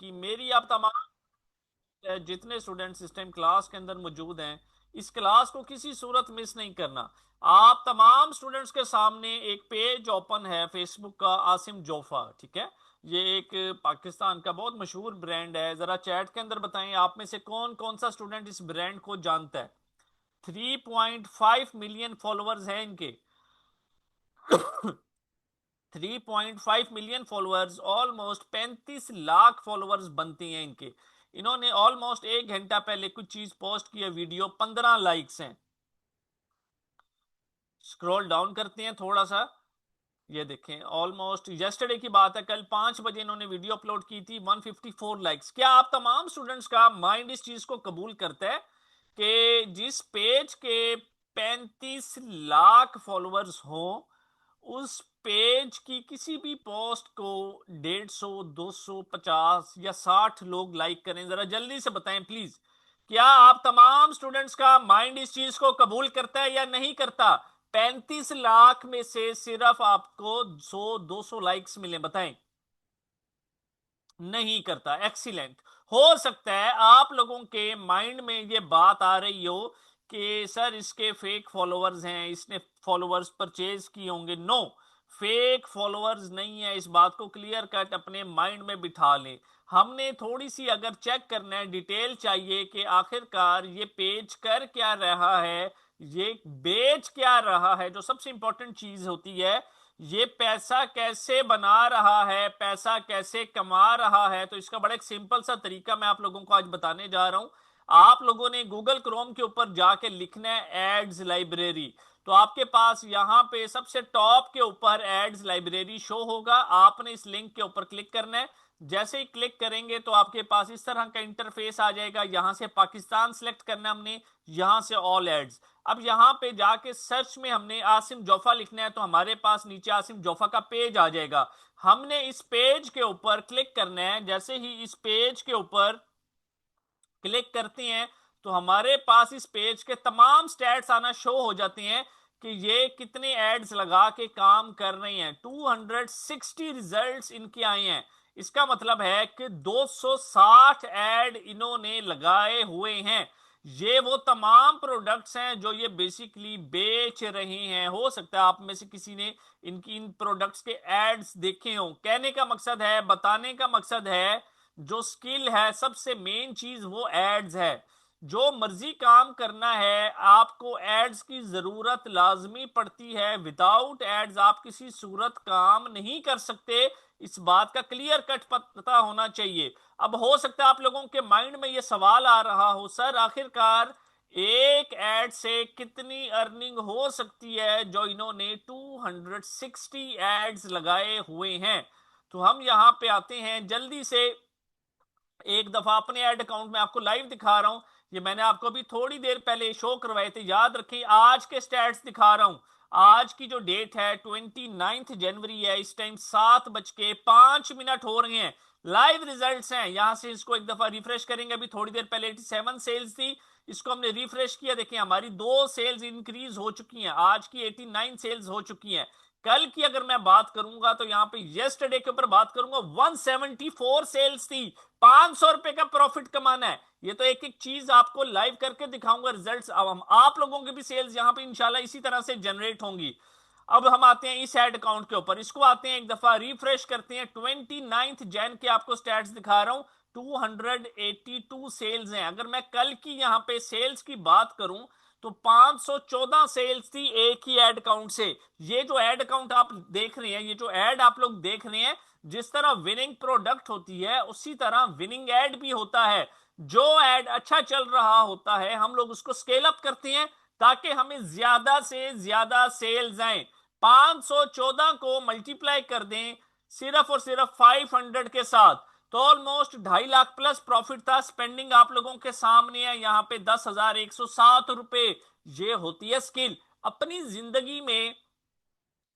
कि मेरी आप तमाम जितने स्टूडेंट्स इस टाइम क्लास के अंदर मौजूद हैं, इस क्लास को किसी सूरत मिस नहीं करना। आप तमाम स्टूडेंट्स के सामने एक पेज ओपन है फेसबुक का, आसिम जोफा, ठीक है। ये एक पाकिस्तान का बहुत मशहूर ब्रांड है। जरा चैट के अंदर बताएं आप में से कौन कौन सा स्टूडेंट इस ब्रांड को जानता है। 3.5 मिलियन फॉलोअर्स हैं इनके। 3.5 million followers, almost 35 lakh followers बनती हैं इनके। इन्होंने ऑलमोस्ट 1 घंटा पहले कुछ चीज पोस्ट की है, वीडियो 15 लाइक्स हैं। स्क्रॉल डाउन करते हैं थोड़ा सा, ये देखें ऑलमोस्ट यस्टरडे की बात है, कल 5 बजे इन्होंने वीडियो अपलोड की थी, 154 लाइक्स। क्या आप तमाम स्टूडेंट्स का माइंड इस चीज को कबूल करता है कि जिस पेज के 35 लाख फॉलोअर्स हों, उस पेज की किसी भी पोस्ट को 150, 200, 50 या 60 लोग लाइक करें? जरा जल्दी से बताएं प्लीज। क्या आप तमाम स्टूडेंट्स का माइंड इस चीज को कबूल करता है या नहीं करता? 35 लाख में से सिर्फ आपको 100, 200 लाइक्स मिले, बताएं। नहीं करता। एक्सीलेंट। हो सकता है आप लोगों के माइंड में ये बात आ रही हो कि सर इसके फेक फॉलोअर्स हैं, इसने फॉलोअर्स परचेज किए होंगे। नो, फेक फॉलोअर्स नहीं है। इस बात को क्लियर कट अपने माइंड में बिठा लें। हमने थोड़ी सी अगर चेक करना है, डिटेल चाहिए कि आखिरकार ये पेज कर क्या रहा है, ये बेच क्या रहा है, जो सबसे इंपॉर्टेंट चीज होती है, ये पैसा कैसे बना रहा है, पैसा कैसे कमा रहा है। तो इसका बड़ा एक सिंपल सा तरीका मैं आप लोगों को आज बताने जा रहा हूं। आप लोगों ने गूगल क्रोम के ऊपर जाके लिखना है एड्स लाइब्रेरी। तो आपके पास यहां पे सबसे टॉप के ऊपर एड्स लाइब्रेरी शो होगा। आपने इस लिंक के ऊपर क्लिक करना है। जैसे ही क्लिक करेंगे तो आपके पास इस तरह का इंटरफेस आ जाएगा। यहां से पाकिस्तान सिलेक्ट करना है हमने, यहां से ऑल एड्स। अब यहां पे जाके सर्च में हमने आसिम जोफा लिखना है, तो हमारे पास नीचे आसिम जोफा का पेज आ जाएगा। हमने इस पेज के ऊपर क्लिक करना है। जैसे ही इस पेज के ऊपर क्लिक करते हैं तो हमारे पास इस पेज के तमाम स्टैट्स आना शो हो जाते हैं कि ये कितने एड्स लगा के काम कर रही हैं। 260 रिजल्ट्स इनके आए हैं। इसका मतलब है कि 260 एड इन्होंने लगाए हुए हैं। ये वो तमाम प्रोडक्ट्स हैं जो ये बेसिकली बेच रहे हैं। हो सकता है आप में से किसी ने इनकी इन प्रोडक्ट्स के एड्स देखे हों। कहने का मकसद है, बताने का मकसद है, जो स्किल है, सबसे मेन चीज वो एड्स है। जो मर्जी काम करना है, आपको एड्स की जरूरत लाजमी पड़ती है। विदाउट एड्स आप किसी सूरत काम नहीं कर सकते। इस बात का क्लियर कट पता होना चाहिए। अब हो सकता है आप लोगों के माइंड में ये सवाल आ रहा हो, सर आखिरकार एक एड से कितनी अर्निंग हो सकती है, जो इन्होंने 260 एड्स लगाए हुए हैं। तो हम यहां पे आते हैं जल्दी से, एक दफा अपने ऐड अकाउंट में आपको लाइव दिखा रहा हूं। ये मैंने आपको भी थोड़ी देर पहले शो करवाए थे, याद रखिए। आज के स्टैट्स दिखा रहा हूं। आज की जो डेट है 29 जनवरी है। इस टाइम 7:05 हो रहे हैं। लाइव रिजल्ट्स हैं। यहां से इसको एक दफा रिफ्रेश करेंगे। अभी थोड़ी देर पहले 87 सेल्स थी, इसको हमने रिफ्रेश किया, देखिए हमारी 2 सेल्स इंक्रीज हो चुकी हैं। आज की 89 सेल्स हो चुकी हैं। कल की अगर मैं बात करूंगा तो यहां पे यस्टरडे के ऊपर बात करूंगा, 174 सेल्स थी। 500 रुपए का प्रॉफिट कमाना है। ये तो एक एक चीज आपको लाइव करके दिखाऊंगा रिजल्ट्स। अब हम आप लोगों के भी सेल्स यहां पे इंशाल्लाह इसी तरह से जनरेट होंगी। अब हम आते हैं इस एड अकाउंट के ऊपर, इसको आते हैं एक दफा रिफ्रेश करते हैं। 29 जैन के आपको स्टैट्स दिखा रहा हूं। 282 सेल्स हैं। अगर मैं कल की यहां पे सेल्स की बात करूं तो 514 सेल्स थी एक ही एड अकाउंट से। ये जो एड अकाउंट आप देख रहे हैं, ये जो एड आप लोग देख रहे हैं, जिस तरह विनिंग प्रोडक्ट होती है उसी तरह विनिंग एड भी होता है। जो एड अच्छा चल रहा होता है हम लोग उसको स्केल अप करते हैं ताकि हमें ज्यादा से ज्यादा सेल्स आए। 514 को मल्टीप्लाई कर दें सिर्फ और सिर्फ 500 के साथ, तो ऑलमोस्ट 2.5 लाख प्लस प्रॉफिट था। स्पेंडिंग आप लोगों के सामने है यहां पे 10,107 रुपए। ये होती है स्किल। अपनी जिंदगी में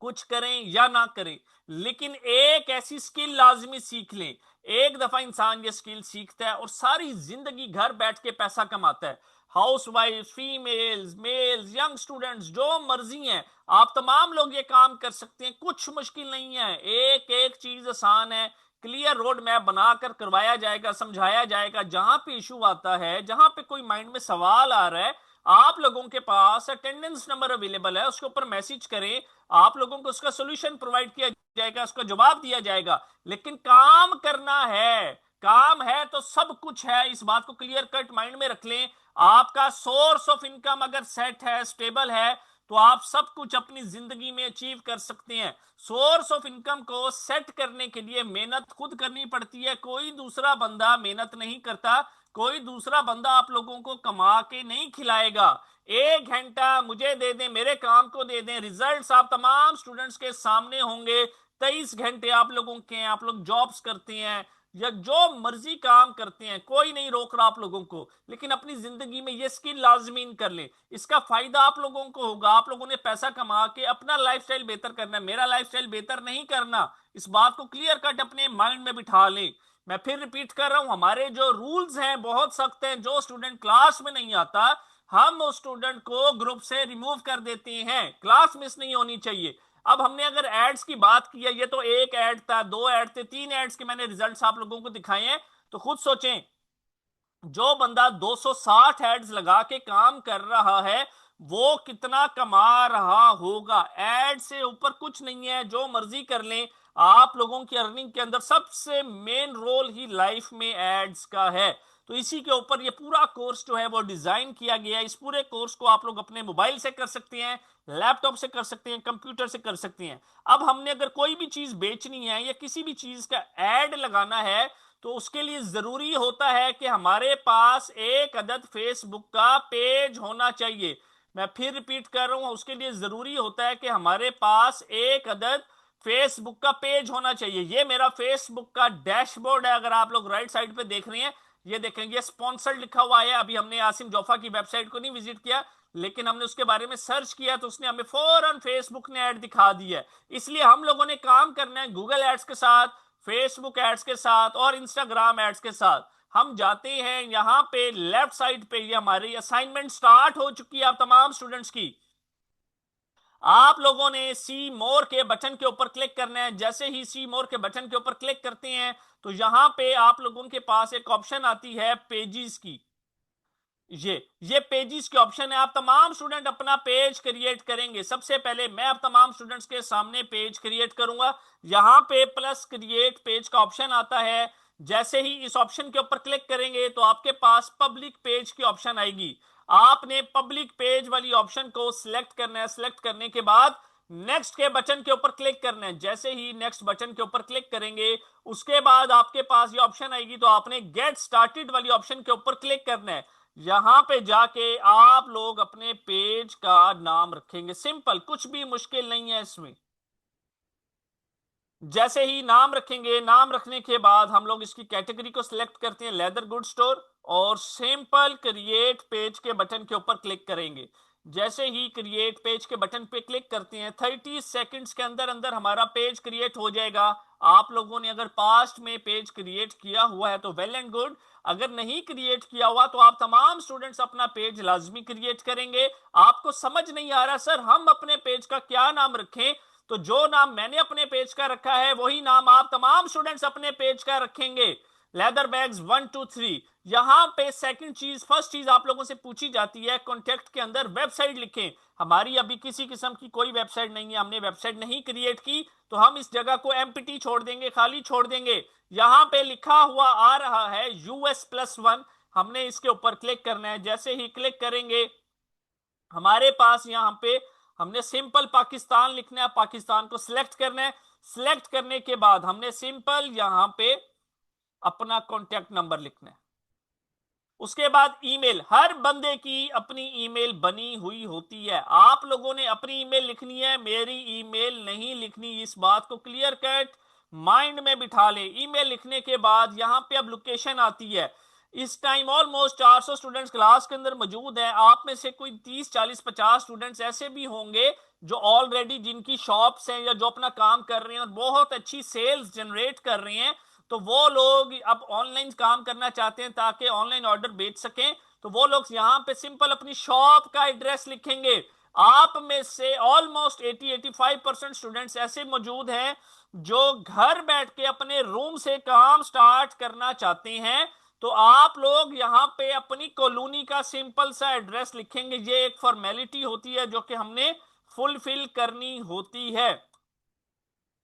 कुछ करें या ना करें, लेकिन एक ऐसी स्किल लाजमी सीख लें। एक दफा इंसान ये स्किल सीखता है और सारी जिंदगी घर बैठ के पैसा कमाता है। Housewife, females, males, young students, जो मर्जी हैं, आप तमाम लोग ये काम कर सकते हैं। कुछ मुश्किल नहीं है, एक एक चीज आसान है क्लियर रोड मैप बनाकर करवाया जाएगा, समझाया जाएगा। जहां पे इशू आता है, जहां पे कोई माइंड में सवाल आ रहा है, आप लोगों के पास अटेंडेंस नंबर अवेलेबल है, उसके ऊपर मैसेज करें, आप लोगों को उसका सोल्यूशन प्रोवाइड किया जाएगा, उसका जवाब दिया जाएगा। लेकिन काम करना है, काम है तो सब कुछ है, इस बात को क्लियर कट माइंड में रख लें। आपका सोर्स ऑफ इनकम अगर सेट है, स्टेबल है, तो आप सब कुछ अपनी जिंदगी में अचीव कर सकते हैं। सोर्स ऑफ इनकम को सेट करने के लिए मेहनत खुद करनी पड़ती है, कोई दूसरा बंदा मेहनत नहीं करता, कोई दूसरा बंदा आप लोगों को कमा के नहीं खिलाएगा। 1 घंटा मुझे दे दें, मेरे काम को दे दें, रिजल्ट्स आप तमाम स्टूडेंट्स के सामने होंगे। 23 घंटे आप लोगों के हैं, आप लोग जॉब्स करते हैं या जो मर्जी काम करते हैं, कोई नहीं रोक रहा आप लोगों को, लेकिन अपनी जिंदगी में ये स्किल लाजमीन कर लें। इसका फायदा आप लोगों को होगा, आप लोगों ने पैसा कमा के अपना लाइफस्टाइल बेहतर करना है, मेरा लाइफस्टाइल बेहतर नहीं करना। इस बात को क्लियर कट अपने माइंड में बिठा लें। मैं फिर रिपीट कर रहा हूं, हमारे जो रूल्स हैं बहुत सख्त हैं। जो स्टूडेंट क्लास में नहीं आता, हम उस स्टूडेंट को ग्रुप से रिमूव कर देते हैं, क्लास मिस नहीं होनी चाहिए। अब हमने अगर एड्स की बात की है, ये तो एक एड था, 2 एड थे, 3 एड्स के मैंने रिजल्ट्स आप लोगों को दिखाए हैं। तो खुद सोचें, जो बंदा 260 एड्स लगा के काम कर रहा है, वो कितना कमा रहा होगा। एड से ऊपर कुछ नहीं है, जो मर्जी कर लें। आप लोगों की अर्निंग के अंदर सबसे मेन रोल ही लाइफ में एड्स का है। तो इसी के ऊपर ये पूरा कोर्स जो है वो डिजाइन किया गया है। इस पूरे कोर्स को आप लोग अपने मोबाइल से कर सकते हैं, लैपटॉप से कर सकते हैं, कंप्यूटर से कर सकते हैं। अब हमने अगर कोई भी चीज बेचनी है या किसी भी चीज का एड लगाना है, तो उसके लिए जरूरी होता है कि हमारे पास एक अदद फेसबुक का पेज होना चाहिए। मैं फिर रिपीट कर रहा हूं, उसके लिए जरूरी होता है कि हमारे पास एक अदद फेसबुक का पेज होना चाहिए। ये मेरा फेसबुक का डैशबोर्ड है, अगर आप लोग राइट साइड पे देख रहे हैं, ये देखेंगे स्पॉन्सर्ड लिखा हुआ है। अभी हमने आसिम जोफा की वेबसाइट को नहीं विजिट किया, लेकिन हमने उसके बारे में सर्च किया तो उसने हमें फौरन फेसबुक ने ऐड दिखा दी है। इसलिए हम लोगों ने काम करना है गूगल एड्स के साथ, फेसबुक एड्स के साथ और इंस्टाग्राम एड्स के साथ। हम जाते हैं यहां पे लेफ्ट साइड पे, ये हमारी असाइनमेंट स्टार्ट हो चुकी है आप तमाम स्टूडेंट्स की। आप लोगों ने सी मोर के बटन के ऊपर क्लिक करना है। जैसे ही सी मोर के बटन के ऊपर क्लिक करते हैं, तो यहां पे आप लोगों के पास एक ऑप्शन आती है पेजेस की। ये पेजेस के ऑप्शन है। आप तमाम स्टूडेंट अपना पेज क्रिएट करेंगे। सबसे पहले मैं अब तमाम स्टूडेंट्स के सामने पेज क्रिएट करूंगा। यहां पे प्लस क्रिएट पेज का ऑप्शन आता है। जैसे ही इस ऑप्शन के ऊपर क्लिक करेंगे, तो आपके पास पब्लिक पेज की ऑप्शन आएगी। आपने पब्लिक पेज वाली ऑप्शन को सिलेक्ट करना है। सिलेक्ट करने के बाद नेक्स्ट के बटन के ऊपर क्लिक करना है। जैसे ही नेक्स्ट बटन के ऊपर क्लिक करेंगे, उसके बाद आपके पास ये ऑप्शन आएगी, तो आपने गेट स्टार्टेड वाली ऑप्शन के ऊपर क्लिक करना है। यहां पे जाके आप लोग अपने पेज का नाम रखेंगे। सिंपल, कुछ भी मुश्किल नहीं है इसमें। जैसे ही नाम रखेंगे, नाम रखने के बाद हम लोग इसकी कैटेगरी को सिलेक्ट करते हैं, लेदर गुड स्टोर, और सिंपल क्रिएट पेज के बटन के ऊपर क्लिक करेंगे। जैसे ही क्रिएट पेज के बटन पे क्लिक करते हैं, 30 सेकंड्स के अंदर अंदर हमारा पेज क्रिएट हो जाएगा। आप लोगों ने अगर पास्ट में पेज क्रिएट किया हुआ है तो वेल एंड गुड, अगर नहीं क्रिएट किया हुआ तो आप तमाम स्टूडेंट्स अपना पेज लाजमी क्रिएट करेंगे। आपको समझ नहीं आ रहा सर हम अपने पेज का क्या नाम रखें, तो जो नाम मैंने अपने पेज का रखा है वही नाम आप तमाम स्टूडेंट्स अपने पेज का रखेंगे। Leather bags 1 2 3। यहां पे सेकंड चीज, फर्स्ट चीज आप लोगों से पूछी जाती है, कॉन्टेक्ट के अंदर वेबसाइट लिखें। हमारी अभी किसी किस्म की कोई वेबसाइट नहीं है, हमने वेबसाइट नहीं क्रिएट की, तो हम इस जगह को एम्प्टी छोड़ देंगे, खाली छोड़ देंगे। यहां पे लिखा हुआ आ रहा है US+1, हमने इसके ऊपर क्लिक करना है। जैसे ही क्लिक करेंगे, हमारे पास यहां पे हमने सिंपल पाकिस्तान लिखना है, पाकिस्तान को सिलेक्ट करना है। सिलेक्ट करने के बाद हमने सिंपल यहां पे अपना कॉन्टेक्ट नंबर लिखना है। उसके बाद ईमेल, हर बंदे की अपनी ईमेल बनी हुई होती है। आप लोगों ने अपनी ईमेल लिखनी है, मेरी ईमेल नहीं लिखनी। इस बात को क्लियर कट माइंड में बिठा ले। ईमेल लिखने के बाद यहां पे अब लोकेशन आती है। इस टाइम ऑलमोस्ट 400 स्टूडेंट्स क्लास के अंदर मौजूद हैं। आप में से कोई 30 40 50 स्टूडेंट्स ऐसे भी होंगे जो ऑलरेडी, जिनकी शॉप्स हैं या जो अपना काम कर रहे हैं और बहुत अच्छी सेल्स जनरेट कर रहे हैं, तो वो लोग अब ऑनलाइन काम करना चाहते हैं ताकि ऑनलाइन ऑर्डर बेच सकें। तो वो लोग यहां पे सिंपल अपनी शॉप का एड्रेस लिखेंगे। आप में से ऑलमोस्ट 80-85% स्टूडेंट्स ऐसे मौजूद हैं जो घर बैठ के अपने रूम से काम स्टार्ट करना चाहते हैं। तो आप लोग यहां पे अपनी कॉलोनी का सिंपल सा एड्रेस लिखेंगे। ये एक फॉर्मेलिटी होती है जो कि हमने फुलफिल करनी होती है।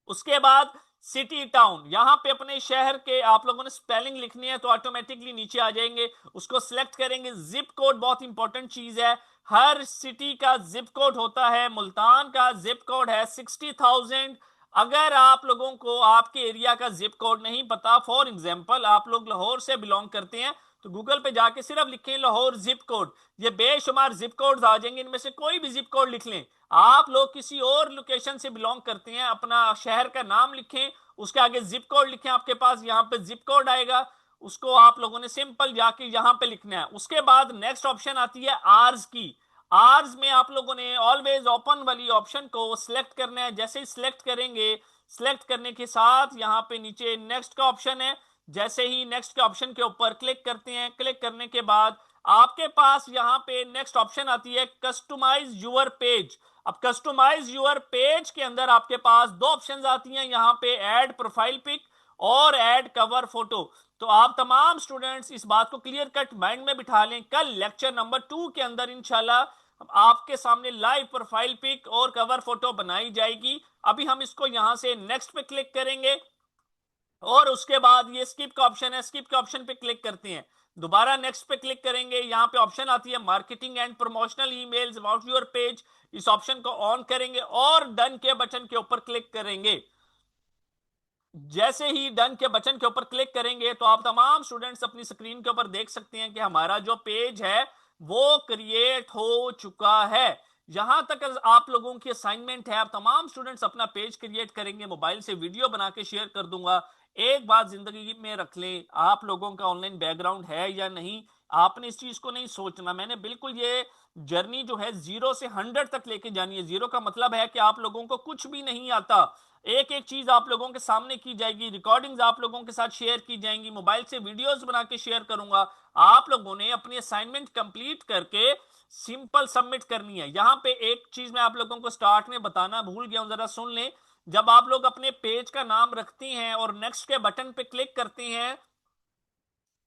उसके बाद सिटी टाउन, यहां पे अपने शहर के आप लोगों ने स्पेलिंग लिखनी है तो ऑटोमेटिकली नीचे आ जाएंगे। उसको सिलेक्ट करेंगे। जिप कोड बहुत इंपॉर्टेंट चीज है। हर सिटी का जिप कोड होता है। मुल्तान का जिप कोड है 60,000। अगर आप लोगों को आपके एरिया का जिप कोड नहीं पता, फॉर एग्जांपल आप लोग लाहौर से बिलोंग करते हैं, तो गूगल पे जाके सिर्फ लिखें लाहौर जिप कोड, ये बेशुमार जिप कोड्स आ जाएंगे। इनमें से कोई भी जिप कोड लिख लें। आप लोग किसी और लोकेशन से बिलोंग करते हैं, अपना शहर का नाम लिखें, उसके आगे जिप कोड लिखें, आपके पास यहां पे जिप कोड आएगा, उसको आप लोगों ने सिंपल जाके यहां पे लिखना है। उसके बाद नेक्स्ट ऑप्शन आती है आर्स की। आर्स में आप लोगों ने ऑलवेज ओपन वाली ऑप्शन को सिलेक्ट करना है। जैसे ही सिलेक्ट करेंगे, सिलेक्ट करने के साथ यहां पे नीचे नेक्स्ट का ऑप्शन है। जैसे ही नेक्स्ट के ऑप्शन के ऊपर क्लिक करते हैं, क्लिक करने के बाद आपके पास यहां पे नेक्स्ट ऑप्शन आती है कस्टमाइज यूर पेज। अब कस्टमाइज यूर पेज के अंदर आपके पास दो ऑप्शंस आती हैं, यहां पे ऐड प्रोफाइल पिक और ऐड कवर फोटो। तो आप तमाम स्टूडेंट्स इस बात को क्लियर कट माइंड में बिठा लें, कल लेक्चर नंबर 2 के अंदर इंशाल्लाह आपके सामने लाइव प्रोफाइल पिक और कवर फोटो बनाई जाएगी। अभी हम इसको यहां से नेक्स्ट पे क्लिक करेंगे और उसके बाद ये स्किप का ऑप्शन है, स्किप के ऑप्शन पे क्लिक करते हैं, दोबारा नेक्स्ट पे क्लिक करेंगे। यहां पे ऑप्शन आती है marketing and promotional emails about your page, इस ऑप्शन को ऑन करेंगे और डन के बटन के ऊपर क्लिक करेंगे। जैसे ही डन के बटन के ऊपर क्लिक करेंगे तो आप तमाम स्टूडेंट्स अपनी स्क्रीन के ऊपर देख सकते हैं कि हमारा जो पेज है वो क्रिएट हो चुका है। यहां तक आप लोगों की असाइनमेंट है, आप तमाम स्टूडेंट्स अपना पेज क्रिएट करेंगे। मोबाइल से वीडियो बना के शेयर कर दूंगा। एक बात जिंदगी में रख लें, आप लोगों का ऑनलाइन बैकग्राउंड है या नहीं, आपने इस चीज को नहीं सोचना। मैंने बिल्कुल ये जर्नी जो है 0 से 100 तक लेके जानी है। 0 का मतलब है कि आप लोगों को कुछ भी नहीं आता। एक एक चीज आप लोगों के सामने की जाएगी, रिकॉर्डिंग्स आप लोगों के साथ शेयर की जाएंगी, मोबाइल से वीडियोस बना के शेयर करूंगा। आप लोगों ने अपनी असाइनमेंट कंप्लीट करके सिंपल सबमिट करनी है। यहां पे एक चीज मैं आप लोगों को स्टार्ट में बताना भूल गया हूं, जरा सुन लें। जब आप लोग अपने पेज का नाम रखते हैं और नेक्स्ट के बटन पे क्लिक करते हैं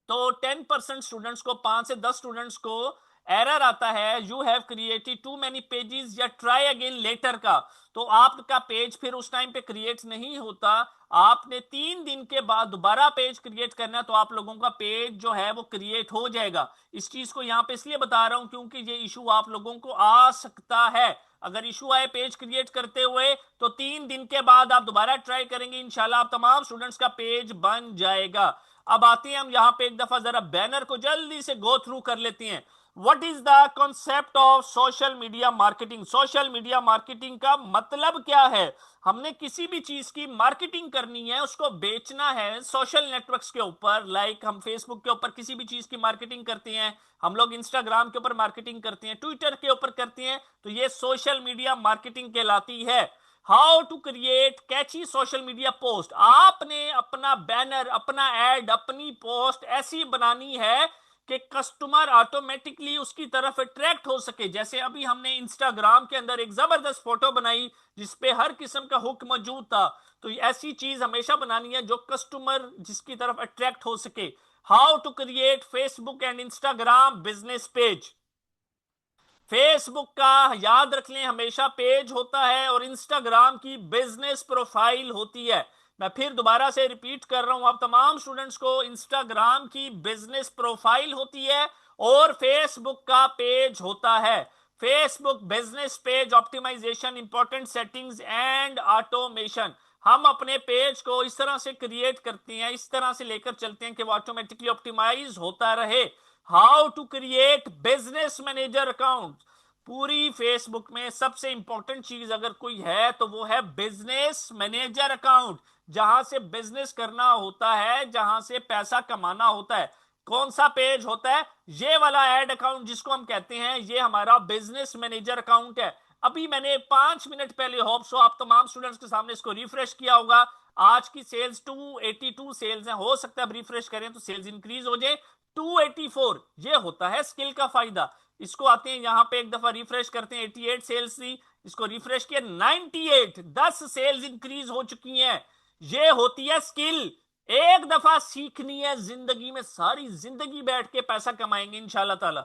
तो 10% स्टूडेंट्स को, 5 से 10 स्टूडेंट्स को एरर आता है, you have created too many pages या ट्राई अगेन लेटर का। तो आपका पेज फिर उस टाइम पे क्रिएट नहीं होता। आपने 3 दिन के बाद दोबारा पेज क्रिएट करना है तो आप लोगों का पेज जो है वो क्रिएट हो जाएगा। इस चीज को यहां पे इसलिए बता रहा हूं क्योंकि ये इशू आप लोगों को आ सकता है। अगर इशू आए पेज क्रिएट करते हुए तो 3 दिन के बाद आप दोबारा ट्राई करेंगे, इंशाल्लाह आप तमाम स्टूडेंट्स का पेज बन जाएगा। अब आते हैं हम यहां पे एक दफा जरा बैनर को जल्दी से गो थ्रू कर लेते हैं। What is the concept of social media marketing? Social media marketing का मतलब क्या है? हमने किसी भी चीज की मार्केटिंग करनी है, उसको बेचना है सोशल नेटवर्क्स के ऊपर। लाइक हम फेसबुक के ऊपर किसी भी चीज की मार्केटिंग करते हैं, हम लोग इंस्टाग्राम के ऊपर मार्केटिंग करते हैं, ट्विटर के ऊपर करते हैं, तो ये सोशल मीडिया मार्केटिंग कहलाती है। How to create catchy social media post? आपने अपना बैनर, अपना एड, अपनी पोस्ट ऐसी बनानी है कि कस्टमर ऑटोमेटिकली उसकी तरफ अट्रैक्ट हो सके। जैसे अभी हमने इंस्टाग्राम के अंदर एक जबरदस्त फोटो बनाई जिसपे हर किस्म का हुक मौजूद था, तो ऐसी चीज हमेशा बनानी है जो कस्टमर जिसकी तरफ अट्रैक्ट हो सके। How to create Facebook and Instagram business page? Facebook का याद रख लें हमेशा पेज होता है और इंस्टाग्राम की बिजनेस प्रोफाइल होती है। मैं फिर दोबारा से रिपीट कर रहा हूं आप तमाम स्टूडेंट्स को, इंस्टाग्राम की बिजनेस प्रोफाइल होती है और फेसबुक का पेज होता है। Facebook business page optimization, important settings and automation. हम अपने पेज को इस तरह से क्रिएट करते हैं, इस तरह से लेकर चलते हैं कि वो ऑटोमेटिकली ऑप्टिमाइज होता रहे। How to create business manager account? पूरी फेसबुक में सबसे इंपॉर्टेंट चीज अगर कोई है तो वो है बिजनेस मैनेजर अकाउंट, जहां से बिजनेस करना होता है, जहां से पैसा कमाना होता है। कौन सा पेज होता है? ये वाला एड अकाउंट जिसको हम कहते हैं, ये हमारा बिजनेस मैनेजर अकाउंट है। अभी मैंने 5 मिनट पहले होप सो आप तमाम स्टूडेंट्स के सामने इसको रिफ्रेश किया होगा। आज की सेल्स 282 सेल्स हैं, हो सकता है अब रिफ्रेश करें तो सेल्स इंक्रीज हो जाए 284। ये होता है स्किल का फायदा। इसको आते हैं यहां पे एक दफा रिफ्रेश करते हैं, 88 सेल्स थी, इसको रिफ्रेश किया 98, 10 सेल्स इंक्रीज हो चुकी हैं। ये होती है स्किल, एक दफा सीखनी है जिंदगी में, सारी जिंदगी बैठ के पैसा कमाएंगे इंशाल्लाह ताला।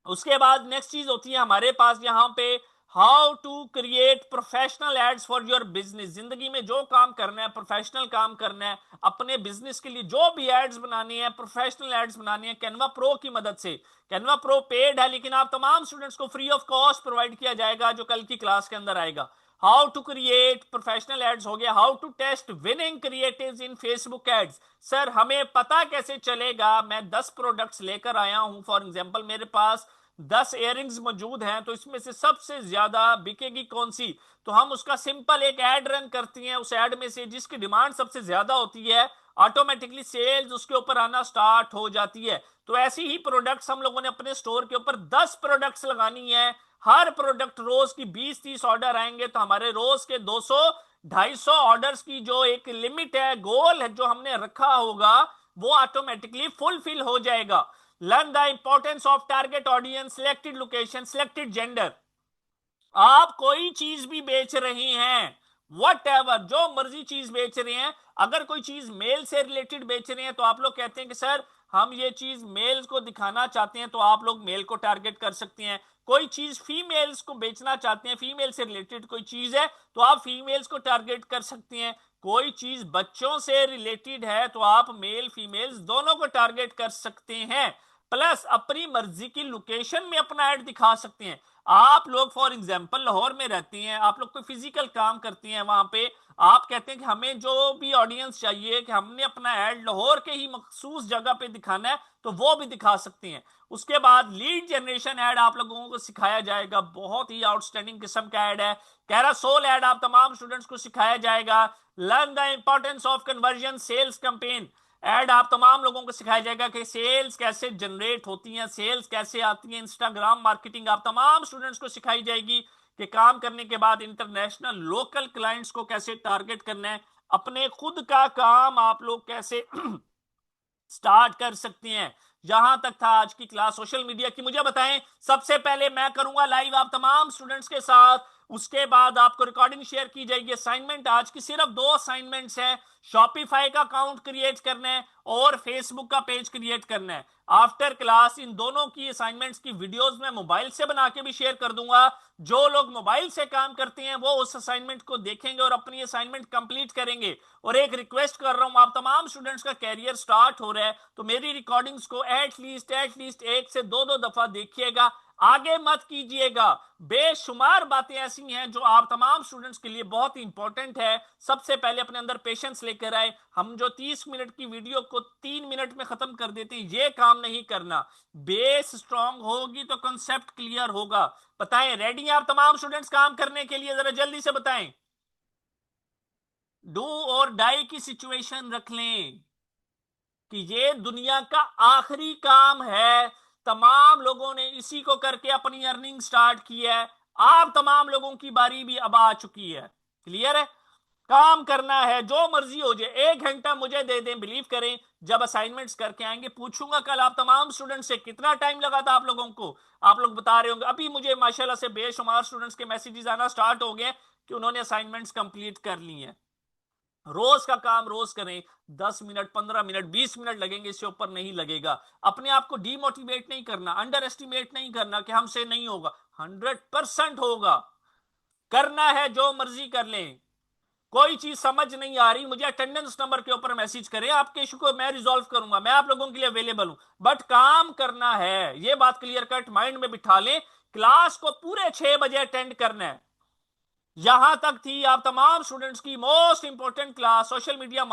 उसके बाद नेक्स्ट चीज होती है हमारे पास यहां पे, how to create professional ads for your business. जिंदगी में जो काम करना है, प्रोफेशनल काम करना है अपने बिजनेस के लिए, जो भी एड्स बनानी है, प्रोफेशनल एड्स बनानी है, कैनवा प्रो की मदद से। कैनवा प्रो पेड है, लेकिन आप तमाम स्टूडेंट्स को फ्री ऑफ कॉस्ट प्रोवाइड किया जाएगा, जो कल की क्लास के अंदर आएगा। How to create professional ads हो गया, how to test winning creatives in Facebook ads. Sir हमें पता कैसे चलेगा, मैं 10 प्रोडक्ट्स लेकर आया हूं, फॉर एग्जांपल मेरे पास 10 इयरिंग्स मौजूद हैं, तो इसमें से सबसे ज्यादा बिकेगी कौन सी, तो हम उसका सिंपल एक ऐड रन करती हैं, उस ऐड में से जिसकी डिमांड सबसे ज्यादा होती है ऑटोमेटिकली सेल्स उसके ऊपर आना स्टार्ट हो जाती है। तो ऐसी ही प्रोडक्ट्स हम लोगों ने अपने स्टोर के ऊपर 10 प्रोडक्ट्स लगानी है, हर प्रोडक्ट रोज की 20-30 ऑर्डर आएंगे, तो हमारे रोज के 200-250 ऑर्डर्स की जो एक लिमिट है, गोल है जो हमने रखा होगा, वो ऑटोमेटिकली फुलफिल हो जाएगा। Learn the importance of target audience, selected location, selected gender. आप कोई चीज भी बेच रहे हैं, वट एवर, जो मर्जी चीज बेच रहे हैं, अगर कोई चीज मेल से रिलेटेड बेच रहे हैं तो आप लोग कहते हैं कि सर हम ये चीज मेल को दिखाना चाहते हैं, तो आप लोग मेल को टारगेट कर सकते हैं। कोई चीज फीमेल्स को बेचना चाहते हैं, फीमेल से रिलेटेड कोई चीज है, तो आप फीमेल्स को टारगेट कर सकते हैं। कोई चीज बच्चों से रिलेटेड है तो आप मेल फीमेल्स दोनों को टारगेट कर सकते हैं। प्लस अपनी मर्जी की लोकेशन में अपना ऐड दिखा सकते हैं। आप लोग फॉर एग्जांपल लाहौर में रहती हैं, आप लोग कोई फिजिकल काम करती हैं, वहां पे आप कहते हैं कि हमें जो भी ऑडियंस चाहिए कि हमने अपना ऐड लाहौर के ही मखसूस जगह पे दिखाना है, तो वो भी दिखा सकती हैं। उसके बाद लीड जनरेशन ऐड आप लोगों को सिखाया जाएगा, बहुत ही आउटस्टैंडिंग किस्म का ऐड है। कैरासोल ऐड आप तमाम स्टूडेंट्स को सिखाया जाएगा। Learn the importance of conversion sales campaign ad आप तमाम लोगों को सिखाया जाएगा कि सेल्स कैसे जनरेट होती हैं, सेल्स कैसे आती हैं। इंस्टाग्राम मार्केटिंग आप तमाम स्टूडेंट्स को सिखाई जाएगी कि काम करने के बाद इंटरनेशनल लोकल क्लाइंट्स को कैसे टारगेट करना है, अपने खुद का काम आप लोग कैसे स्टार्ट कर सकते हैं। जहां तक था आज की क्लास सोशल मीडिया की, मुझे बताएं, सबसे पहले मैं करूंगा लाइव आप तमाम स्टूडेंट्स के साथ, उसके बाद आपको रिकॉर्डिंग शेयर की जाएगी। असाइनमेंट आज की सिर्फ 2 असाइनमेंट्स हैं, शॉपिफाई का अकाउंट क्रिएट करना है और फेसबुक का पेज क्रिएट करना है। आफ्टर क्लास इन दोनों की असाइनमेंट्स की वीडियोस मैं मोबाइल से बना के भी शेयर कर दूंगा। जो लोग मोबाइल से काम करते हैं वो उस असाइनमेंट को देखेंगे और अपनी असाइनमेंट कंप्लीट करेंगे। और एक रिक्वेस्ट कर रहा हूं, आप तमाम स्टूडेंट्स का कैरियर स्टार्ट हो रहा है, तो मेरी रिकॉर्डिंग्स को एटलीस्ट 1 से 2 दफा देखिएगा, आगे मत कीजिएगा। बेशुमार बातें ऐसी हैं जो आप तमाम स्टूडेंट्स के लिए बहुत ही इंपॉर्टेंट है। सबसे पहले अपने अंदर पेशेंस लेकर आए। हम जो 30 मिनट की वीडियो को 3 मिनट में खत्म कर देते हैं, ये काम नहीं करना। बेस स्ट्रांग होगी तो कंसेप्ट क्लियर होगा। बताएं, रेडी हैं आप तमाम स्टूडेंट्स काम करने के लिए? जरा जल्दी से बताएं। डू और डाई की सिचुएशन रख लें कि ये दुनिया का आखिरी काम है। तमाम लोगों ने इसी को करके अपनी अर्निंग स्टार्ट की है, आप तमाम लोगों की बारी भी अब आ चुकी है। क्लियर है? काम करना है, जो मर्जी हो जाए। 1 घंटा मुझे दे दें, बिलीव करें, जब असाइनमेंट्स करके आएंगे पूछूंगा कल आप तमाम स्टूडेंट्स से कितना टाइम लगा था आप लोगों को। आप लोग बता रहे होंगे, अभी मुझे माशाल्लाह से बेशुमार स्टूडेंट्स के मैसेजेस आना स्टार्ट हो गए कि उन्होंने असाइनमेंट्स कंप्लीट कर ली हैं। रोज का काम रोज करें, 10 मिनट 15 मिनट 20 मिनट लगेंगे, इससे ऊपर नहीं लगेगा। अपने आप को डीमोटिवेट नहीं करना, अंडर एस्टिमेट नहीं करना कि हमसे नहीं होगा, 100% होगा। करना है, जो मर्जी कर लें। कोई चीज समझ नहीं आ रही, मुझे अटेंडेंस नंबर के ऊपर मैसेज करें, आपके इशू को मैं रिजॉल्व करूंगा, मैं आप लोगों के लिए अवेलेबल हूं। बट काम करना है, ये बात क्लियर कट माइंड में बिठा लें। क्लास को पूरे 6 बजे अटेंड करना है। यहां तक थी आप तमाम स्टूडेंट्स की most important class, social media